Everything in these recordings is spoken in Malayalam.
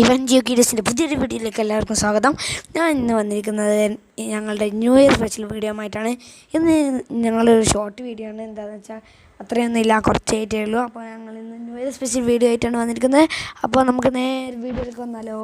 ഇവൻ ജിയോ കീരീസിൻ്റെ പുതിയൊരു വീഡിയോയിലേക്ക് എല്ലാവർക്കും സ്വാഗതം. ഞാൻ ഇന്ന് വന്നിരിക്കുന്നത് ഞങ്ങളുടെ ന്യൂ ഇയർ സ്പെഷ്യൽ വീഡിയോ ആയിട്ടാണ്. ഇന്ന് ഞങ്ങളൊരു ഷോർട്ട് വീഡിയോ ആണ്. എന്താണെന്ന് വെച്ചാൽ അത്രയൊന്നും ഇല്ല, കുറച്ചായിട്ടേ ഉള്ളൂ. അപ്പോൾ ഞങ്ങൾ ഇന്ന് ന്യൂ ഇയർ സ്പെഷ്യൽ വീഡിയോ ആയിട്ടാണ് വന്നിരിക്കുന്നത്. അപ്പോൾ നമുക്ക് നേരെ വീഡിയോയിലേക്ക് വന്നാലോ.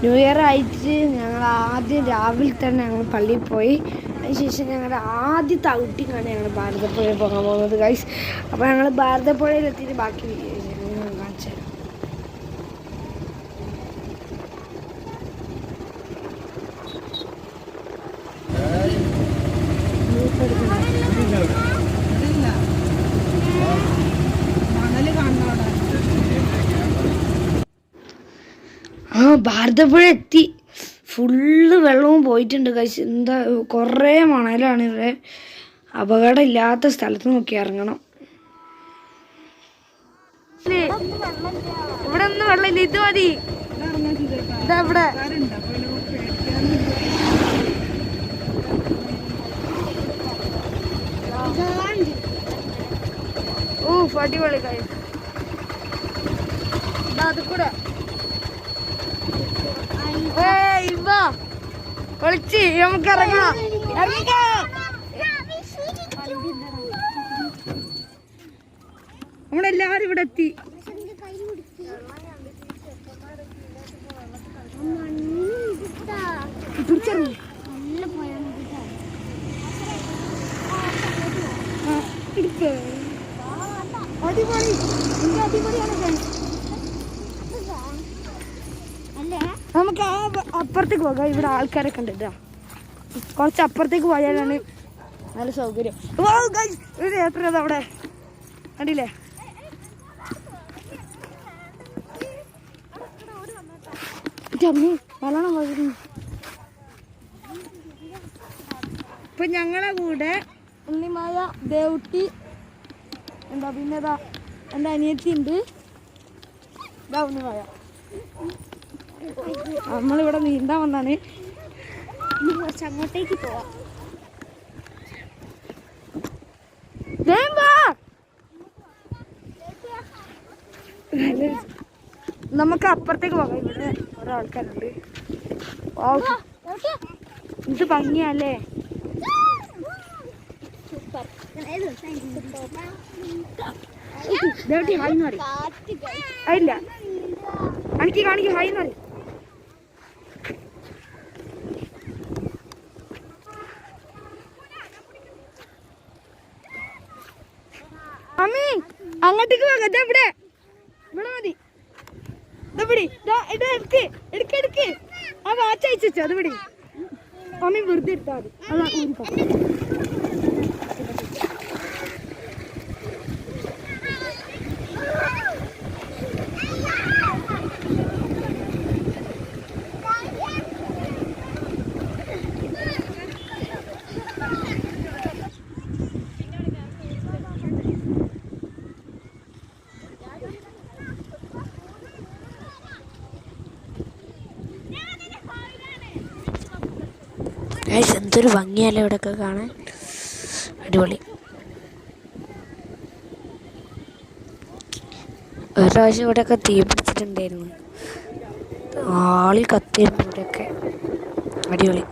ന്യൂ ഇയർ ആയിട്ട് ഞങ്ങൾ ആദ്യം രാവിലെ തന്നെ ഞങ്ങൾ പള്ളിയിൽ പോയി. അതിനുശേഷം ഞങ്ങളുടെ ആദ്യത്തെ ഔട്ടിങ്ങാണ് ഞങ്ങൾ ഭാരതപ്പുഴയിൽ പോകാൻ പോകുന്നത് ഗൈസ്. അപ്പോൾ ഞങ്ങൾ ഭാരതപ്പുഴയിലെത്തിയിട്ട് ബാക്കി കാണിച്ചു തരാം. ഭാരതപ്പുഴ എത്തി. ഫുള്ള് വെള്ളവും പോയിട്ടുണ്ട് ഗൈസ്. എന്താ കുറേ മണലാണ് ഇവിടെ. അപകടം ഇല്ലാത്ത സ്ഥലത്ത് നോക്കി ഇറങ്ങണം. ഇവിടെ ഒന്നും വെള്ളമില്ല, ഇത് മതി. ഇതാ ഇവിടെ അടിപൊളി ഗൈസ്. അത് കൂടെ വിളിച്ച് നമുക്ക് ഇറങ്ങാം. നമ്മളെല്ലാരും ഇവിടെ എത്തി. അടിപൊളി, അടിപൊളിയാണ്. നമുക്ക് അപ്പുറത്തേക്ക് പോകാം. ഇവിടെ ആൾക്കാരൊക്കെ ഉണ്ട്. കുറച്ച് അപ്പുറത്തേക്ക് പോയാലാണ് നല്ല സൗകര്യം. ഒരു ഏപ്രിൽ അത് അവിടെ കണ്ടില്ലേ. നല്ലോണം പോയിരുന്നു. ഇപ്പൊ ഞങ്ങളെ കൂടെ ഉണ്ണിമായ, ദേവുട്ടി, എന്താ പിന്നെ എൻ്റെ അനിയത്തി ഉണ്ട്. ഇതാ ഉണ്ണിമായ. നമ്മളിവിടെ നീന്താൻ വന്നാണ്. കുറച്ച് അങ്ങോട്ടേക്ക് പോവാം. നമുക്ക് അപ്പുറത്തേക്ക് പോകാം. ഇവിടെ ഓരോ ആൾക്കാരുണ്ട്. ഇത് ഭംഗിയല്ലേ. ഹായ്ന്ന് പറയും. അതില്ല, എനിക്ക് കാണിക്കും. ഹായ്ന്ന് പറയും. അമ്മി അങ്ങോട്ടേക്ക് പോകാം. ഇവിടെ ഇവിടെ മതി. എടുക്ക്. ആ വാച്ച് അയച്ചു. അത് ഇവിടെ അമ്മി വെറുതെ എടുത്താൽ മതി. എന്തൊരു ഭംഗിയല്ലേ ഇവിടെയൊക്കെ കാണാൻ. അടിപൊളി. ഒരു പ്രാവശ്യം ഇവിടെയൊക്കെ തീ പിടിച്ചിട്ടുണ്ടായിരുന്നു. ആളി കത്തിയിരുന്നു ഇവിടെയൊക്കെ. അടിപൊളി.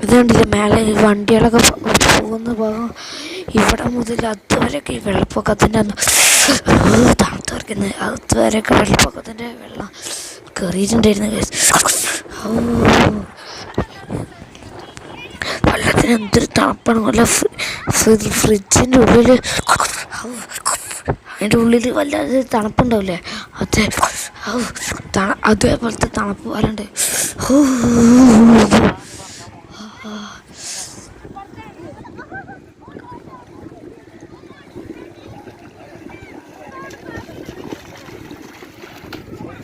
ഇതുകൊണ്ടില്ല മേലെ വണ്ടികളൊക്കെ പോകുന്ന ഭാഗം ഇവിടെ മുതൽ അതുവരെയൊക്കെ ഈ വെള്ളപ്പൊക്കത്തിൻ്റെ തണുത്ത് വരയ്ക്കുന്നത് അതുവരെയൊക്കെ വെള്ളപ്പൊക്കത്തിൻ്റെ വെള്ളം കയറിയിട്ടുണ്ടായിരുന്നു. വെള്ളത്തിന് എന്തൊരു തണുപ്പാണ്. വല്ല ഫ്രിഡ്ജിൻ്റെ ഉള്ളിൽ അതിൻ്റെ ഉള്ളിൽ വല്ലാതെ തണുപ്പുണ്ടാവില്ലേ, അതേപോലത്തെ തണുപ്പ് വരണ്ട്.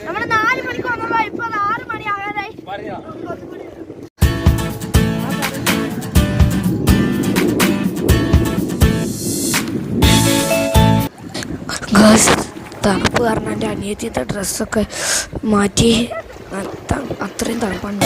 നമ്മള് 4 മണിക്ക് വന്നല്ലോ, ഇപ്പൊ 6 മണി ആകാനായി. തണുപ്പ് കാരണം എൻ്റെ അനിയത്തിയുടെ ഡ്രസ്സൊക്കെ മാറ്റി. അത്രയും തണുപ്പാണ്.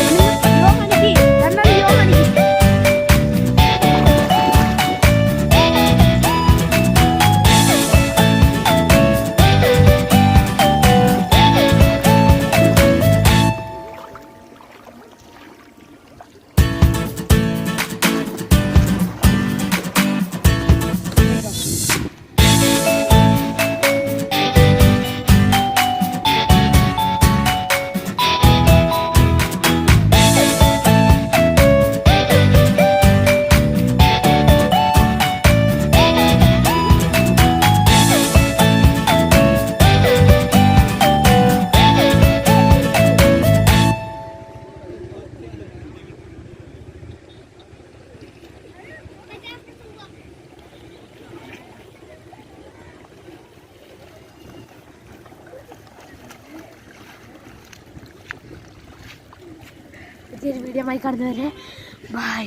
വീഡിയോ ആയി കാണുന്നവരെ ബൈ.